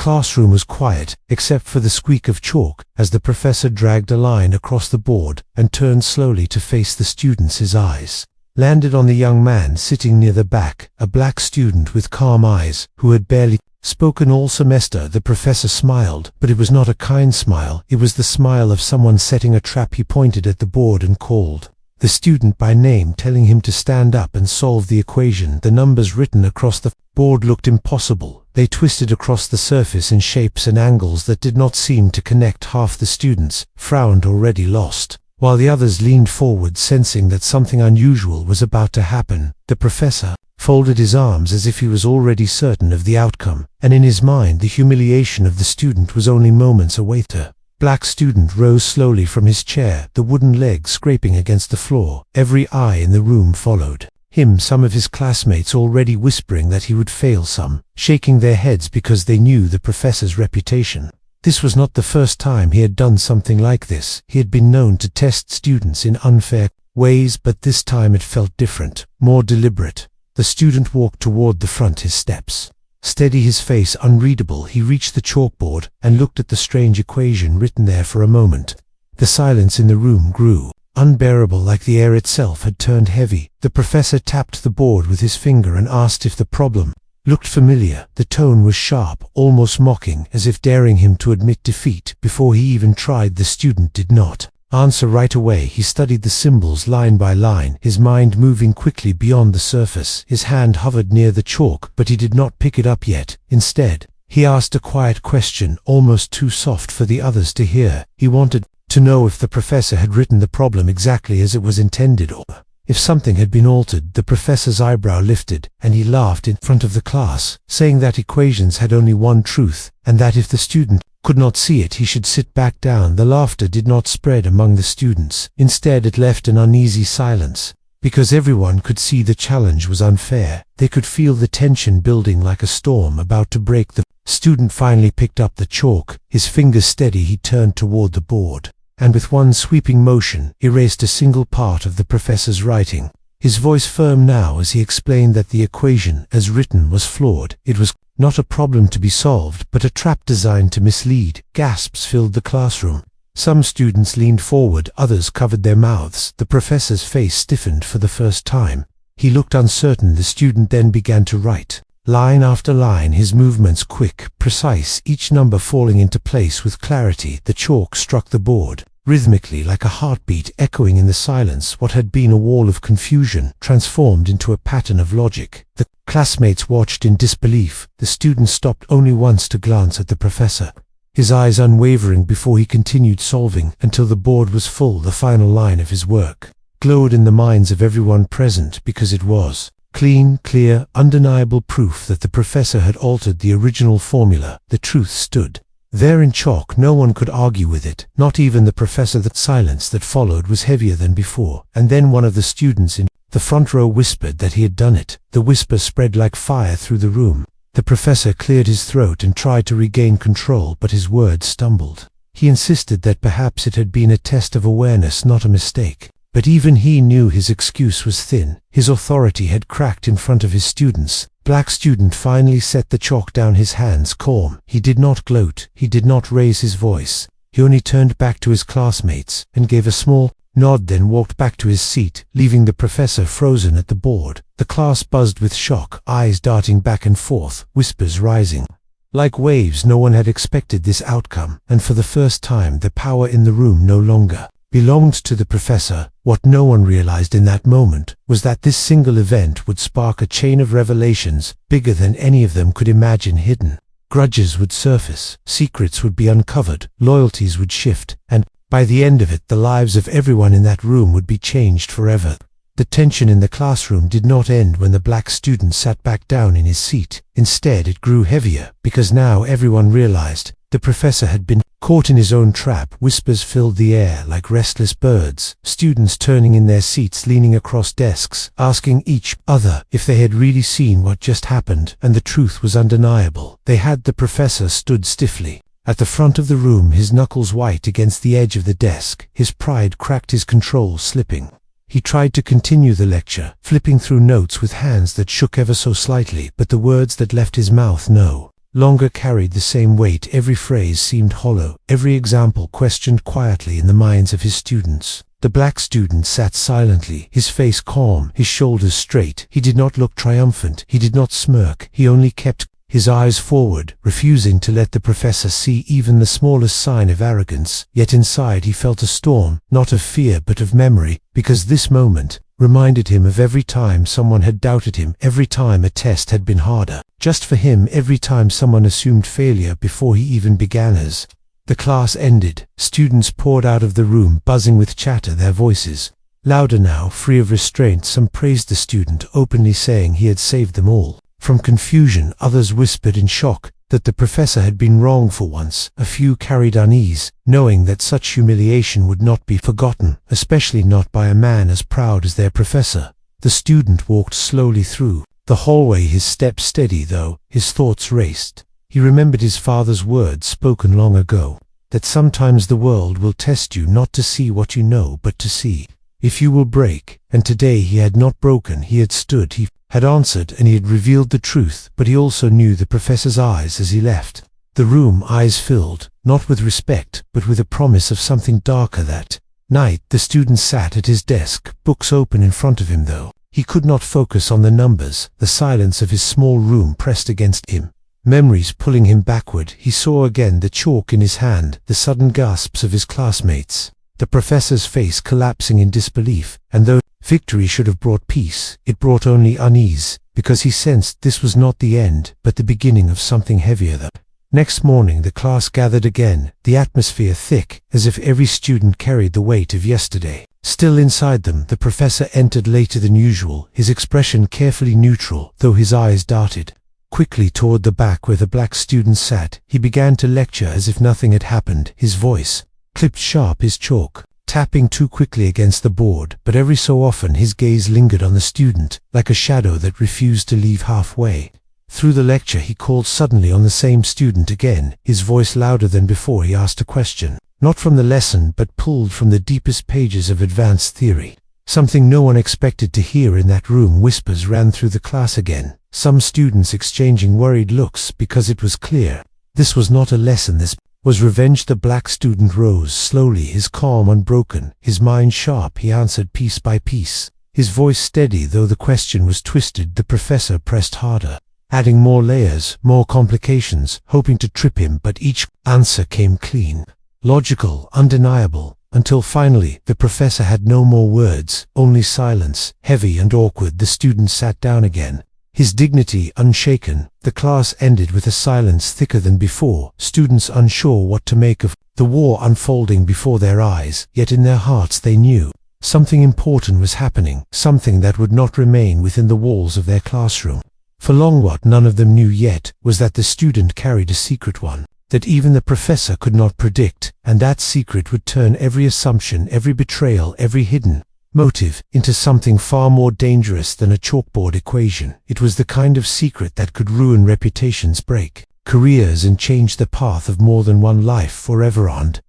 classroom was quiet, except for the squeak of chalk, as the professor dragged a line across the board and turned slowly to face the students. His eyes landed on the young man sitting near the back, a black student with calm eyes, who had barely spoken all semester. The professor smiled, but it was not a kind smile. It was the smile of someone setting a trap. He pointed at the board and called the student by name, telling him to stand up and solve the equation. The numbers written across the board looked impossible. They twisted across the surface in shapes and angles that did not seem to connect. Half the students frowned, already lost, while the others leaned forward, sensing that something unusual was about to happen. The professor folded his arms as if he was already certain of the outcome, and in his mind the humiliation of the student was only moments away. The black student rose slowly from his chair, the wooden leg scraping against the floor. Every eye in the room followed him, some of his classmates already whispering that he would fail, some shaking their heads because they knew the professor's reputation. This was not the first time he had done something like this. He had been known to test students in unfair ways, but this time it felt different, more deliberate. The student walked toward the front, his steps steady, his face unreadable. He reached the chalkboard and looked at the strange equation written there for a moment. The silence in the room grew unbearable, like the air itself had turned heavy. The professor tapped the board with his finger and asked if the problem looked familiar. The tone was sharp, almost mocking, as if daring him to admit defeat before he even tried. The student did not answer right away. He studied the symbols line by line, his mind moving quickly beyond the surface. His hand hovered near the chalk, but he did not pick it up yet. Instead, he asked a quiet question, almost too soft for the others to hear. He wanted to know if the professor had written the problem exactly as it was intended, or if something had been altered. The professor's eyebrow lifted, and he laughed in front of the class, saying that equations had only one truth, and that if the student could not see it, he should sit back down. The laughter did not spread among the students. Instead, it left an uneasy silence, because everyone could see the challenge was unfair. They could feel the tension building like a storm about to break. The student finally picked up the chalk. His fingers steady, he turned toward the board, and with one sweeping motion erased a single part of the professor's writing. His voice firm now as he explained that the equation as written was flawed. It was not a problem to be solved, but a trap designed to mislead. Gasps filled the classroom. Some students leaned forward, others covered their mouths. The professor's face stiffened for the first time. He looked uncertain. The student then began to write, line after line, his movements quick, precise, each number falling into place with clarity. The chalk struck the board rhythmically, like a heartbeat, echoing in the silence. What had been a wall of confusion transformed into a pattern of logic. The classmates watched in disbelief. The student stopped only once to glance at the professor, his eyes unwavering before he continued solving until the board was full. The final line of his work glowed in the minds of everyone present because it was clean, clear, undeniable proof that the professor had altered the original formula. The truth stood there in chalk. No one could argue with it, not even the professor. The silence that followed was heavier than before, and then one of the students in the front row whispered that he had done it. The whisper spread like fire through the room. The professor cleared his throat and tried to regain control, but his words stumbled. He insisted that perhaps it had been a test of awareness, not a mistake. But even he knew his excuse was thin. His authority had cracked in front of his students. Black student finally set the chalk down, his hands calm. He did not gloat. He did not raise his voice. He only turned back to his classmates and gave a small nod, then walked back to his seat, leaving the professor frozen at the board. The class buzzed with shock, eyes darting back and forth, whispers rising like waves. No one had expected this outcome, and for the first time the power in the room no longer belonged to the professor. What no one realized in that moment was that this single event would spark a chain of revelations bigger than any of them could imagine. Hidden grudges would surface, secrets would be uncovered, loyalties would shift, and by the end of it, the lives of everyone in that room would be changed forever. The tension in the classroom did not end when the black student sat back down in his seat. Instead, it grew heavier, because now everyone realized the professor had been caught in his own trap. Whispers filled the air like restless birds, students turning in their seats, leaning across desks, asking each other if they had really seen what just happened, and the truth was undeniable. They had. The professor stood stiffly at the front of the room, his knuckles white against the edge of the desk. His pride cracked, his control slipping. He tried to continue the lecture, flipping through notes with hands that shook ever so slightly, but the words that left his mouth no longer carried the same weight. Every phrase seemed hollow, every example questioned quietly in the minds of his students. The black student sat silently, his face calm, his shoulders straight. He did not look triumphant, he did not smirk, he only kept his eyes forward, refusing to let the professor see even the smallest sign of arrogance. Yet inside he felt a storm, not of fear but of memory, because this moment reminded him of every time someone had doubted him, every time a test had been harder just for him, every time someone assumed failure before he even began his. The class ended. Students poured out of the room, buzzing with chatter, their voices louder now, free of restraint. Some praised the student, openly saying he had saved them all from confusion. Others whispered in shock that the professor had been wrong for once. A few carried unease, knowing that such humiliation would not be forgotten, especially not by a man as proud as their professor. The student walked slowly through the hallway, his steps steady though his thoughts raced. He remembered his father's words spoken long ago, that sometimes the world will test you not to see what you know but to see if you will break. And today he had not broken, he had stood, he had answered, and he had revealed the truth. But he also knew the professor's eyes as he left the room, eyes filled, not with respect, but with a promise of something darker. That night the student sat at his desk, books open in front of him, though he could not focus on the numbers. The silence of his small room pressed against him, memories pulling him backward. He saw again the chalk in his hand, the sudden gasps of his classmates, the professor's face collapsing in disbelief. And though victory should have brought peace, it brought only unease, because he sensed this was not the end, but the beginning of something heavier. The next morning the class gathered again, the atmosphere thick, as if every student carried the weight of yesterday still inside them. The professor entered later than usual, his expression carefully neutral, though his eyes darted quickly toward the back where the black student sat. He began to lecture as if nothing had happened, his voice clipped sharp, his chalk tapping too quickly against the board. But every so often his gaze lingered on the student, like a shadow that refused to leave halfway through the lecture. He called suddenly on the same student again, his voice louder than before. He asked a question, not from the lesson but pulled from the deepest pages of advanced theory, something no one expected to hear in that room. Whispers ran through the class again, some students exchanging worried looks, because it was clear this was not a lesson, this was revenge. The black student rose slowly, his calm unbroken, his mind sharp. He answered piece by piece, his voice steady though the question was twisted. The professor pressed harder, adding more layers, more complications, hoping to trip him, but each answer came clean, logical, undeniable, until finally the professor had no more words, only silence, heavy and awkward. The student sat down again, his dignity unshaken. The class ended with a silence thicker than before, students unsure what to make of the war unfolding before their eyes. Yet in their hearts they knew something important was happening, something that would not remain within the walls of their classroom for long. What none of them knew yet was that the student carried a secret, one that even the professor could not predict, and that secret would turn every assumption, every betrayal, every hidden motive into something far more dangerous than a chalkboard equation. It was the kind of secret that could ruin reputations, break careers, and change the path of more than one life forever. And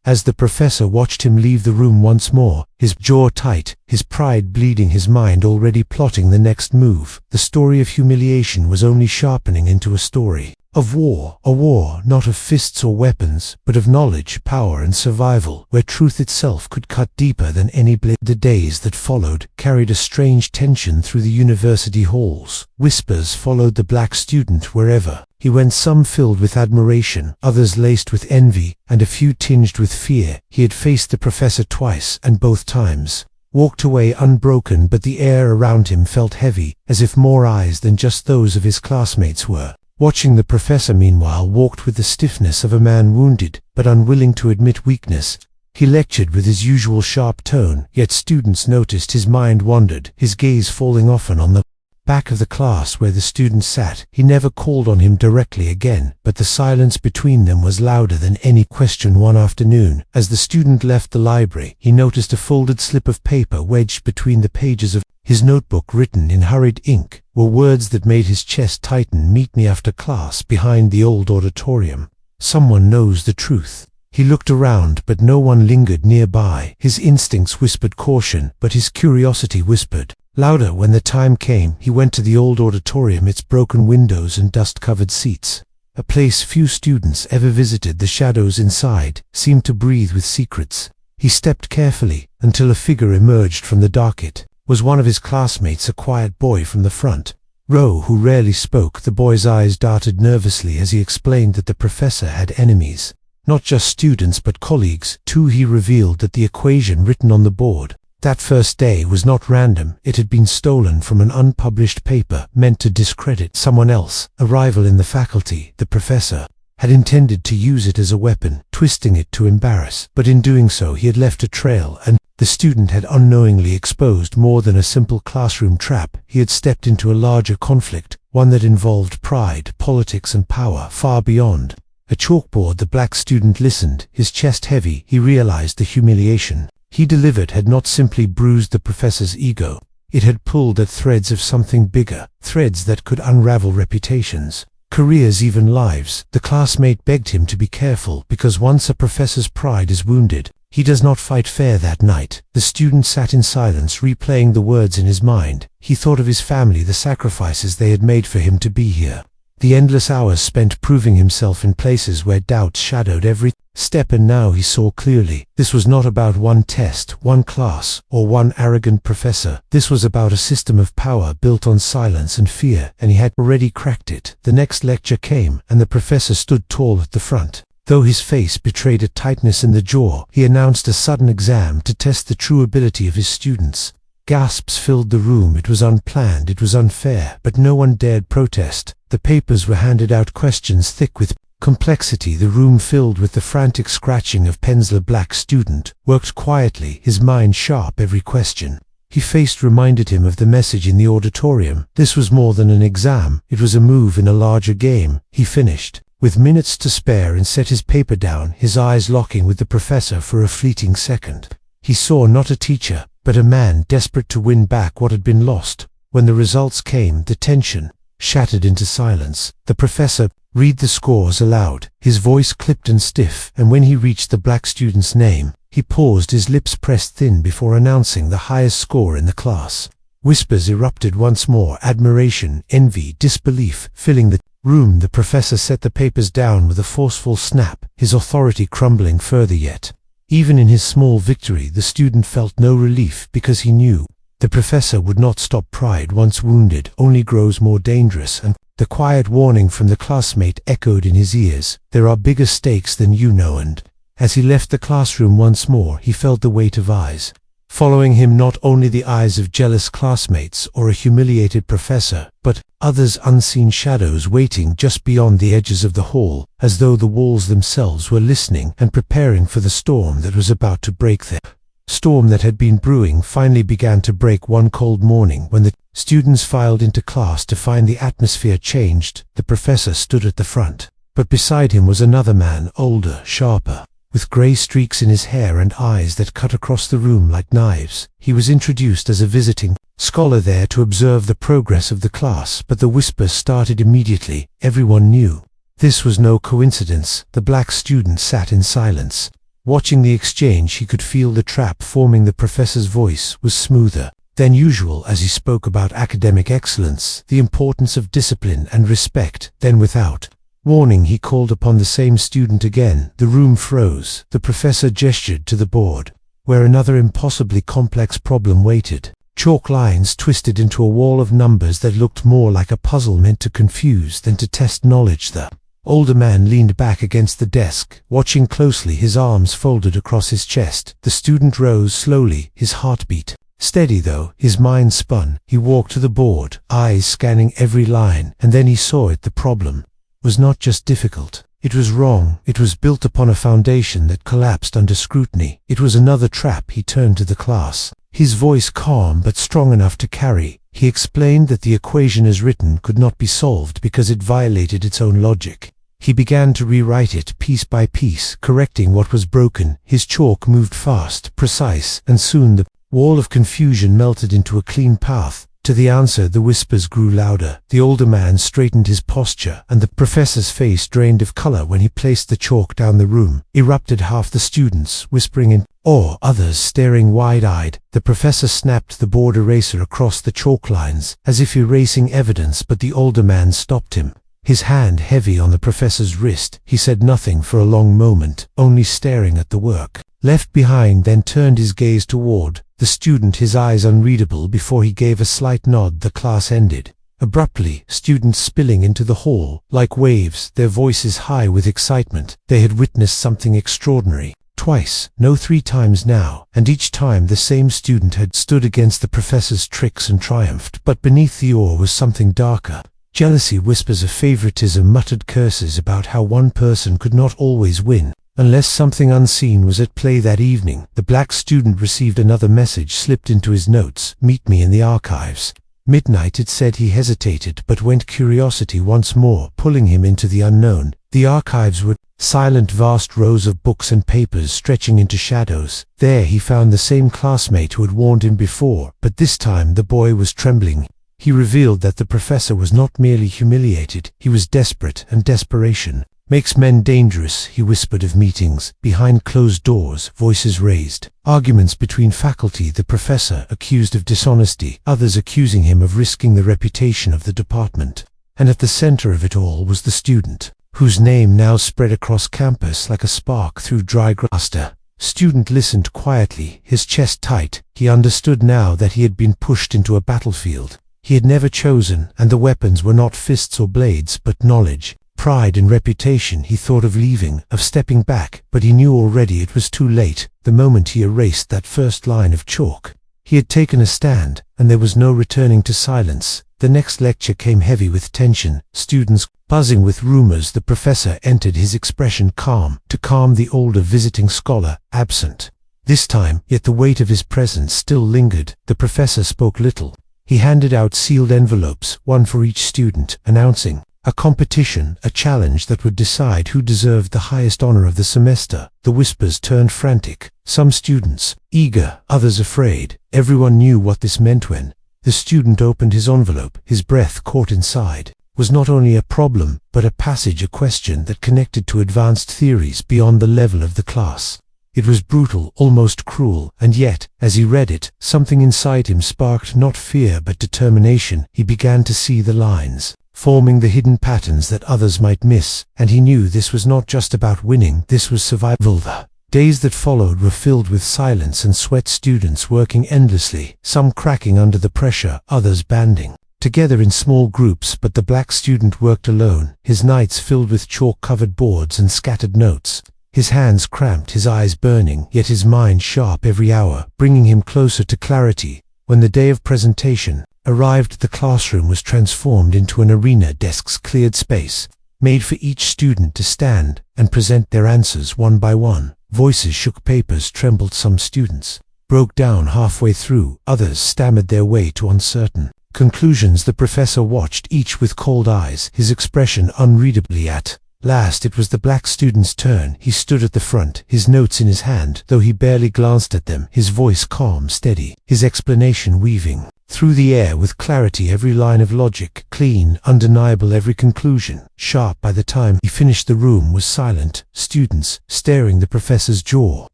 as the professor watched him leave the room once more, his jaw tight, his pride bleeding, his mind already plotting the next move, the story of humiliation was only sharpening into a story of war, a war not of fists or weapons, but of knowledge, power and survival, where truth itself could cut deeper than any blade. The days that followed carried a strange tension through the university halls. Whispers followed the black student wherever he went, some filled with admiration, others laced with envy, and a few tinged with fear. He had faced the professor twice, and both times walked away unbroken, but the air around him felt heavy, as if more eyes than just those of his classmates were watching. The professor meanwhile walked with the stiffness of a man wounded, but unwilling to admit weakness. He lectured with his usual sharp tone, yet students noticed his mind wandered, his gaze falling often on the back of the class where the student sat. He never called on him directly again, but the silence between them was louder than any question. One afternoon, as the student left the library, he noticed a folded slip of paper wedged between the pages of his notebook. Written in hurried ink were words that made his chest tighten: "Meet me after class behind the old auditorium. Someone knows the truth." He looked around, but no one lingered nearby. His instincts whispered caution, but his curiosity whispered louder. When the time came, he went to the old auditorium, its broken windows and dust-covered seats a place few students ever visited. The shadows inside seemed to breathe with secrets. He stepped carefully until a figure emerged from the dark. It was one of his classmates, a quiet boy from the front row who rarely spoke. The boy's eyes darted nervously as he explained that the professor had enemies. Not just students but colleagues too. He revealed that the equation written on the board that first day was not random. It had been stolen from an unpublished paper meant to discredit someone else, a rival in the faculty. The professor had intended to use it as a weapon, twisting it to embarrass, but in doing so he had left a trail, and the student had unknowingly exposed more than a simple classroom trap. He had stepped into a larger conflict, one that involved pride, politics, and power far beyond a chalkboard. The black student listened, his chest heavy. He realized the humiliation he delivered had not simply bruised the professor's ego. It had pulled at threads of something bigger, threads that could unravel reputations, careers, even lives. The classmate begged him to be careful, because once a professor's pride is wounded, he does not fight fair. That night, the student sat in silence, replaying the words in his mind. He thought of his family, the sacrifices they had made for him to be here, the endless hours spent proving himself in places where doubts shadowed every step. And now he saw clearly. This was not about one test, one class, or one arrogant professor. This was about a system of power built on silence and fear, and he had already cracked it. The next lecture came, and the professor stood tall at the front. Though his face betrayed a tightness in the jaw, he announced a sudden exam to test the true ability of his students. Gasps filled the room. It was unplanned, it was unfair, but no one dared protest. The papers were handed out, questions thick with complexity, the room filled with the frantic scratching of pens. The black student worked quietly, his mind sharp. Every question he faced reminded him of the message in the auditorium. This was more than an exam, it was a move in a larger game. He finished with minutes to spare and set his paper down, his eyes locking with the professor for a fleeting second. He saw not a teacher, but a man desperate to win back what had been lost. When the results came, the tension shattered into silence. The professor read the scores aloud, his voice clipped and stiff, and when he reached the black student's name, he paused, his lips pressed thin before announcing the highest score in the class. Whispers erupted once more, admiration, envy, disbelief filling the room. The professor set the papers down with a forceful snap, his authority crumbling further. Yet, even in his small victory, the student felt no relief, because he knew the professor would not stop. Pride, once wounded, only grows more dangerous, and the quiet warning from the classmate echoed in his ears. There are bigger stakes than you know. And as he left the classroom once more, he felt the weight of eyes following him, not only the eyes of jealous classmates or a humiliated professor, but others, unseen shadows waiting just beyond the edges of the hall, as though the walls themselves were listening and preparing for the storm that was about to break. The storm that had been brewing finally began to break one cold morning when the students filed into class to find the atmosphere changed. The professor stood at the front, but beside him was another man, older, sharper, with gray streaks in his hair and eyes that cut across the room like knives. He was introduced as a visiting scholar there to observe the progress of the class, but the whispers started immediately. Everyone knew this was no coincidence. The black student sat in silence, watching the exchange. He could feel the trap forming. The professor's voice was smoother than usual as he spoke about academic excellence, the importance of discipline and respect. Then, without warning, he called upon the same student again. The room froze. The professor gestured to the board, where another impossibly complex problem waited. Chalk lines twisted into a wall of numbers that looked more like a puzzle meant to confuse than to test knowledge. The older man leaned back against the desk, watching closely, his arms folded across his chest. The student rose slowly, his heartbeat steady though his mind spun. He walked to the board, eyes scanning every line, and then he saw it. The problem was not just difficult, it was wrong. It was built upon a foundation that collapsed under scrutiny. It was another trap. He turned to the class, his voice calm but strong enough to carry. He explained that the equation as written could not be solved because it violated its own logic. He began to rewrite it piece by piece, correcting what was broken. His chalk moved fast, precise, and soon the wall of confusion melted into a clean path to the answer. The whispers grew louder. The older man straightened his posture, and the professor's face drained of color when he placed the chalk down. The room erupted, half the students whispering in awe, others staring wide-eyed. The professor snapped the board eraser across the chalk lines, as if erasing evidence, but the older man stopped him. his hand heavy on the professor's wrist. He said nothing for a long moment, only staring at the work. Left behind, then turned his gaze toward the student, his eyes unreadable. Before he gave a slight nod, the class ended. Abruptly, students spilling into the hall, like waves, their voices high with excitement. They had witnessed something extraordinary. Twice, no 3 times now, and each time the same student had stood against the professor's tricks and triumphed. But beneath the awe was something darker. Jealousy, whispers of favoritism, muttered curses about how one person could not always win. Unless something unseen was at play that evening. The black student received another message slipped into his notes. Meet me in the archives. Midnight, it said. He hesitated, but went curiosity once more, pulling him into the unknown. The archives were silent, vast rows of books and papers stretching into shadows. There he found the same classmate who had warned him before, but this time the boy was trembling. He revealed that the professor was not merely humiliated, he was desperate, and desperation makes men dangerous. He whispered of meetings behind closed doors, voices raised, arguments between faculty, the professor accused of dishonesty, others accusing him of risking the reputation of the department. And at the center of it all was the student, whose name now spread across campus like a spark through dry grass. Student listened quietly, his chest tight. He understood now that he had been pushed into a battlefield he had never chosen, and the weapons were not fists or blades, but knowledge, pride and reputation. He thought of leaving, of stepping back, but he knew already it was too late. The moment he erased that first line of chalk, he had taken a stand, and there was no returning to silence. The next lecture came heavy with tension, students buzzing with rumors. The professor entered, his expression calm, to calm the older visiting scholar, absent this time, yet the weight of his presence still lingered. The professor spoke little. He handed out sealed envelopes, one for each student, announcing a competition, a challenge that would decide who deserved the highest honor of the semester. The whispers turned frantic, some students eager, others afraid. Everyone knew what this meant when the student opened his envelope. His breath caught inside was not only a problem, but a passage, a question that connected to advanced theories beyond the level of the class. It was brutal, almost cruel, and yet, as he read it, something inside him sparked not fear but determination. He began to see the lines, forming the hidden patterns that others might miss, and he knew this was not just about winning, this was survival. The days that followed were filled with silence and sweat, students working endlessly, some cracking under the pressure, others banding together in small groups. But the black student worked alone, his nights filled with chalk-covered boards and scattered notes. His hands cramped, his eyes burning, yet his mind sharp every hour, bringing him closer to clarity. When the day of presentation arrived, the classroom was transformed into an arena. Desks cleared space, made for each student to stand and present their answers one by one. Voices shook, papers trembled. Some students broke down halfway through, others stammered their way to uncertain conclusions. The professor watched each with cold eyes, his expression unreadably. At last it was the black student's turn. He stood at the front, his notes in his hand, though he barely glanced at them, his voice calm, steady, his explanation weaving through the air with clarity, every line of logic clean, undeniable, every conclusion sharp. By the time he finished, the room was silent, students staring, the professor's jaw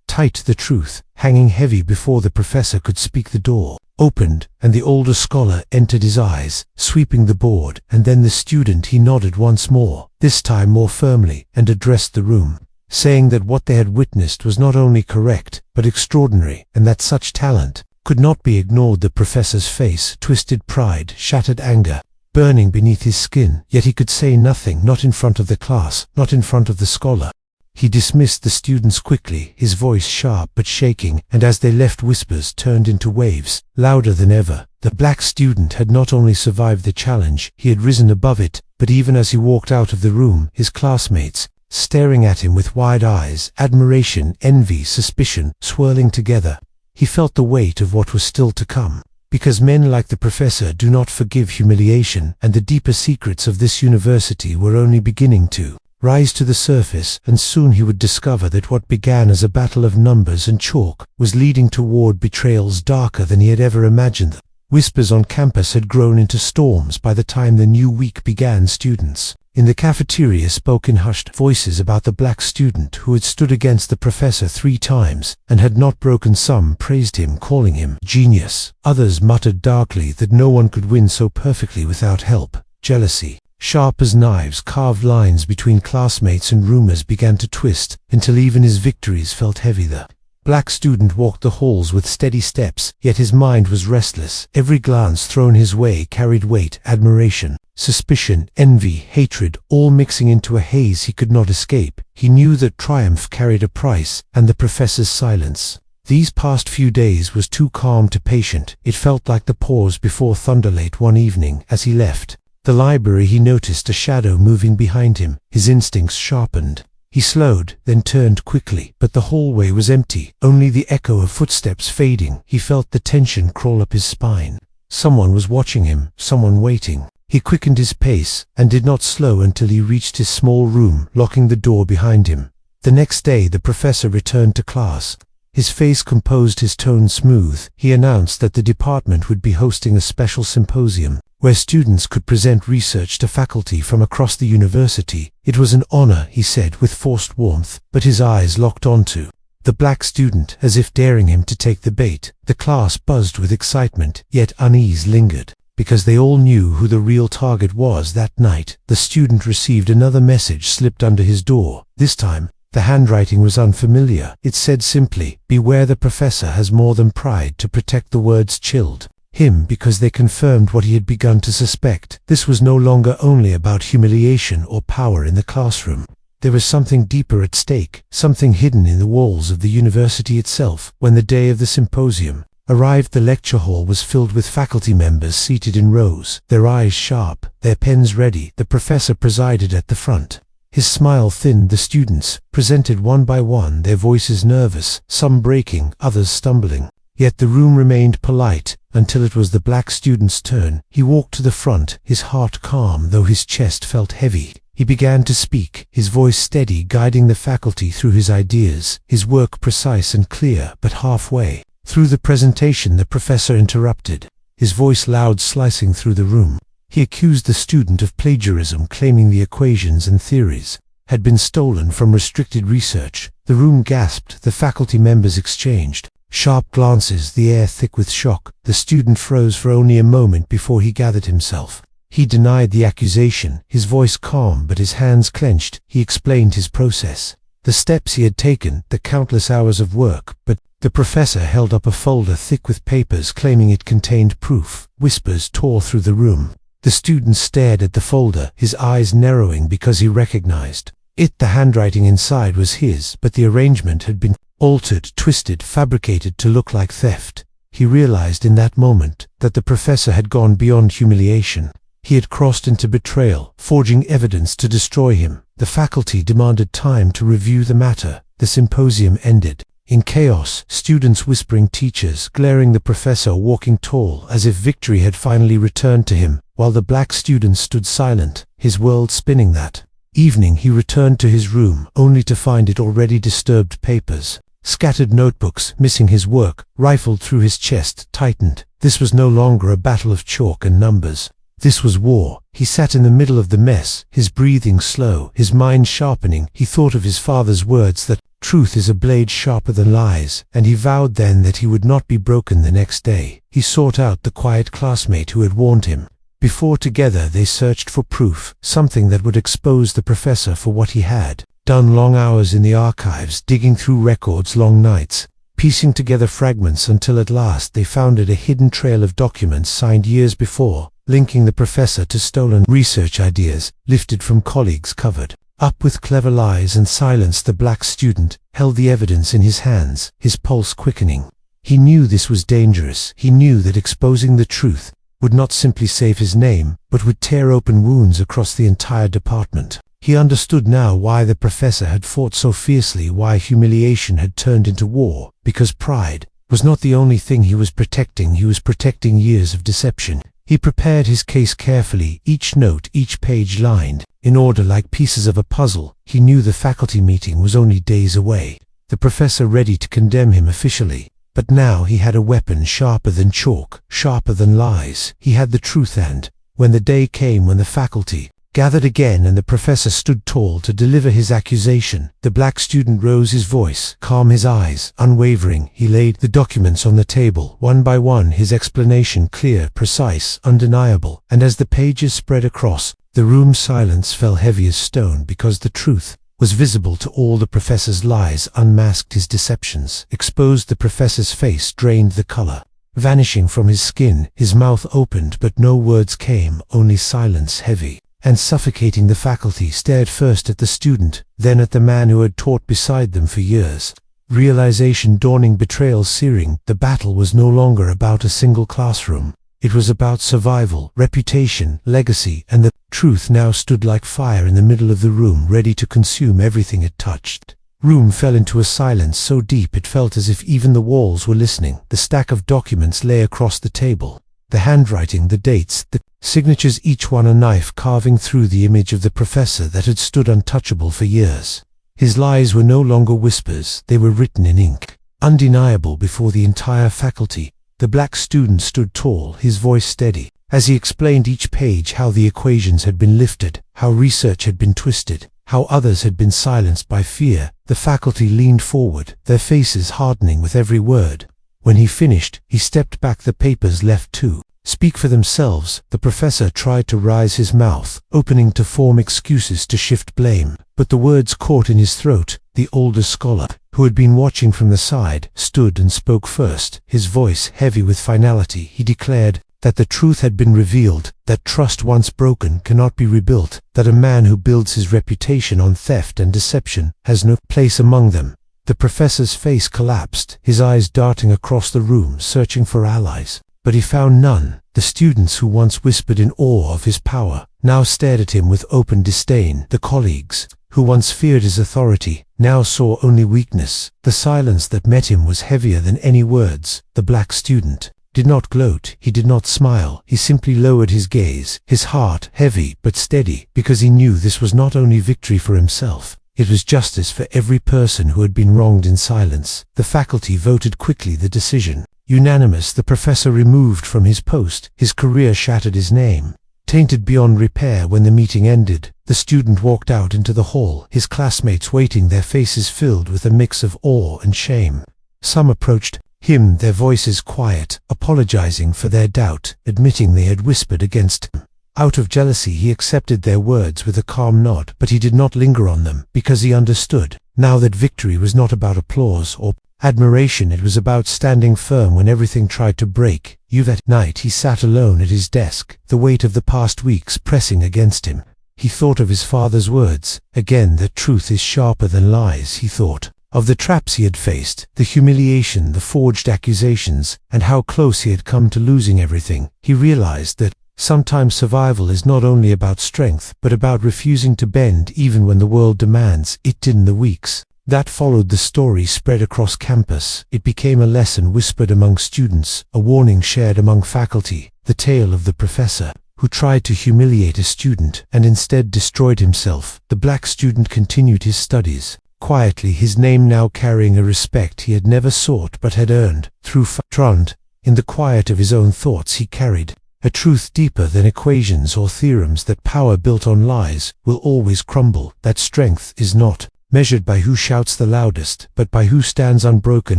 tight, the truth hanging heavy. Before the professor could speak, the door opened, and the older scholar entered, his eyes sweeping the board, and then the student. He nodded once more, this time more firmly, and addressed the room, saying that what they had witnessed was not only correct, but extraordinary, and that such talent could not be ignored. The professor's face twisted, pride, shattered, anger burning beneath his skin, yet he could say nothing, not in front of the class, not in front of the scholar. He dismissed the students quickly, his voice sharp but shaking, and as they left, whispers turned into waves, louder than ever. The black student had not only survived the challenge, he had risen above it. But even as he walked out of the room, his classmates, staring at him with wide eyes, admiration, envy, suspicion, swirling together, he felt the weight of what was still to come. Because men like the professor do not forgive humiliation, and the deeper secrets of this university were only beginning to rise to the surface, and soon he would discover that what began as a battle of numbers and chalk was leading toward betrayals darker than he had ever imagined. Whispers on campus had grown into storms. By the time the new week began, students in the cafeteria spoke in hushed voices about the black student who had stood against the professor 3 times and had not broken. Some praised him, calling him genius. Others muttered darkly that no one could win so perfectly without help. Jealousy Sharp as knives carved lines between classmates and rumors began to twist, until even his victories felt heavy. The black student walked the halls with steady steps, yet his mind was restless. Every glance thrown his way carried weight, admiration, suspicion, envy, hatred, all mixing into a haze he could not escape. He knew that triumph carried a price, and the professor's silence these past few days was too calm to patient. It felt like the pause before thunder. Late one evening, as he left the library, he noticed a shadow moving behind him. His instincts sharpened. He slowed, then turned quickly, but the hallway was empty, only the echo of footsteps fading. He felt the tension crawl up his spine. Someone was watching him, someone waiting. He quickened his pace, and did not slow until he reached his small room, locking the door behind him. The next day the professor returned to class. His face composed, his tone smooth. He announced that the department would be hosting a special symposium, where students could present research to faculty from across the university. It was an honor, he said with forced warmth, but his eyes locked onto the black student, as if daring him to take the bait. The class buzzed with excitement, yet unease lingered, because they all knew who the real target was. That night, the student received another message slipped under his door. This time, the handwriting was unfamiliar. It said simply, "Beware, the professor has more than pride to protect." The words chilled him because they confirmed what he had begun to suspect. This was no longer only about humiliation or power in the classroom. There was something deeper at stake, something hidden in the walls of the university itself. When the day of the symposium arrived, the lecture hall was filled with faculty members seated in rows, their eyes sharp, their pens ready. The professor presided at the front. His smile thinned. The students presented one by one, their voices nervous, some breaking, others stumbling. Yet the room remained polite, until it was the black student's turn. He walked to the front, his heart calm though his chest felt heavy. He began to speak, his voice steady, guiding the faculty through his ideas, his work precise and clear. But halfway through the presentation the professor interrupted, his voice loud, slicing through the room. He accused the student of plagiarism, claiming the equations and theories had been stolen from restricted research. The room gasped, the faculty members exchanged sharp glances, the air thick with shock. The student froze for only a moment before he gathered himself. He denied the accusation, his voice calm but his hands clenched. He explained his process, the steps he had taken, the countless hours of work. But the professor held up a folder thick with papers, claiming it contained proof. Whispers tore through the room. The student stared at the folder, his eyes narrowing because he recognized it. The handwriting inside was his, but the arrangement had been altered, twisted, fabricated to look like theft. He realized in that moment that the professor had gone beyond humiliation. He had crossed into betrayal, forging evidence to destroy him. The faculty demanded time to review the matter. The symposium ended in chaos, students whispering, teachers glaring, the professor walking tall as if victory had finally returned to him, while the black student stood silent, his world spinning. That evening he returned to his room, only to find it already disturbed. Papers, scattered notebooks, missing his work, rifled through. His chest tightened. This was no longer a battle of chalk and numbers. This was war. He sat in the middle of the mess, his breathing slow, his mind sharpening. He thought of his father's words that truth is a blade sharper than lies, and he vowed then that he would not be broken the next day. He sought out the quiet classmate who had warned him before. Together they searched for proof, something that would expose the professor for what he had done. Long hours in the archives, digging through records, long nights, piecing together fragments, until at last they found it, a hidden trail of documents signed years before, linking the professor to stolen research ideas, lifted from colleagues, covered up with clever lies and silence. The black student held the evidence in his hands, his pulse quickening. He knew this was dangerous. He knew that exposing the truth would not simply save his name, but would tear open wounds across the entire department. He understood now why the professor had fought so fiercely, why humiliation had turned into war, because pride was not the only thing he was protecting. He was protecting years of deception. He prepared his case carefully, each note, each page lined in order like pieces of a puzzle. He knew the faculty meeting was only days away, the professor ready to condemn him officially. But now he had a weapon sharper than chalk, sharper than lies. He had the truth, and when the day came when the faculty gathered again and the professor stood tall to deliver his accusation, the black student rose, his voice calm, his eyes unwavering. He laid the documents on the table, one by one, his explanation clear, precise, undeniable. And as the pages spread across The room's silence fell heavy as stone because the truth was visible to all. The professor's lies unmasked his deceptions, exposed the professor's face, drained the color. Vanishing from his skin, his mouth opened, but no words came, only silence, heavy and suffocating. The faculty stared first at the student, then at the man who had taught beside them for years. Realization dawning, betrayal searing. The battle was no longer about a single classroom. It was about survival, reputation, legacy, and the truth now stood like fire in the middle of the room, ready to consume everything it touched. Room fell into a silence so deep it felt as if even the walls were listening. The stack of documents lay across the table. The handwriting, the dates, the signatures, each one a knife carving through the image of the professor that had stood untouchable for years. His lies were no longer whispers, they were written in ink, undeniable before the entire faculty. The black student stood tall, his voice steady, as he explained each page, how the equations had been lifted, how research had been twisted, how others had been silenced by fear. The faculty leaned forward, their faces hardening with every word. When he finished, he stepped back, the papers left to speak for themselves. The professor tried to rise his mouth, opening to form excuses, to shift blame, but the words caught in his throat. The older scholar, who had been watching from the side, stood and spoke first, his voice heavy with finality. He declared that the truth had been revealed, that trust once broken cannot be rebuilt, that a man who builds his reputation on theft and deception has no place among them. The professor's face collapsed, his eyes darting across the room, searching for allies. But he found none. The students who once whispered in awe of his power now stared at him with open disdain. The colleagues who once feared his authority now saw only weakness. The silence that met him was heavier than any words. The black student did not gloat, he did not smile, he simply lowered his gaze, his heart heavy but steady, because he knew this was not only victory for himself, it was justice for every person who had been wronged in silence. The faculty voted quickly, the decision unanimous. The professor removed from his post, his career shattered, his name tainted beyond repair. When the meeting ended, the student walked out into the hall, his classmates waiting, their faces filled with a mix of awe and shame. Some approached him, their voices quiet, apologizing for their doubt, admitting they had whispered against him. Out of jealousy, he accepted their words with a calm nod, but he did not linger on them, because he understood now that victory was not about applause or admiration, it was about standing firm when everything tried to break you. That night he sat alone at his desk, the weight of the past weeks pressing against him. He thought of his father's words, again, that truth is sharper than lies. He thought of the traps he had faced, the humiliation, the forged accusations, and how close he had come to losing everything. He realized that sometimes survival is not only about strength, but about refusing to bend even when the world demands it. In the weeks that followed, the story spread across campus. It became a lesson whispered among students, a warning shared among faculty, the tale of the professor who tried to humiliate a student and instead destroyed himself. The black student continued his studies quietly, his name now carrying a respect he had never sought but had earned through trust. In the quiet of his own thoughts he carried a truth deeper than equations or theorems, that power built on lies will always crumble, that strength is not measured by who shouts the loudest, but by who stands unbroken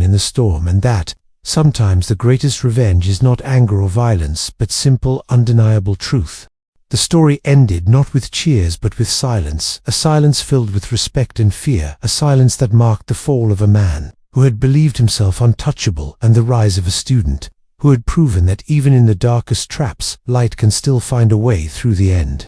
in the storm, and that sometimes the greatest revenge is not anger or violence, but simple, undeniable truth. The story ended not with cheers but with silence, a silence filled with respect and fear, a silence that marked the fall of a man who had believed himself untouchable, and the rise of a student who had proven that even in the darkest traps, light can still find a way through. The end.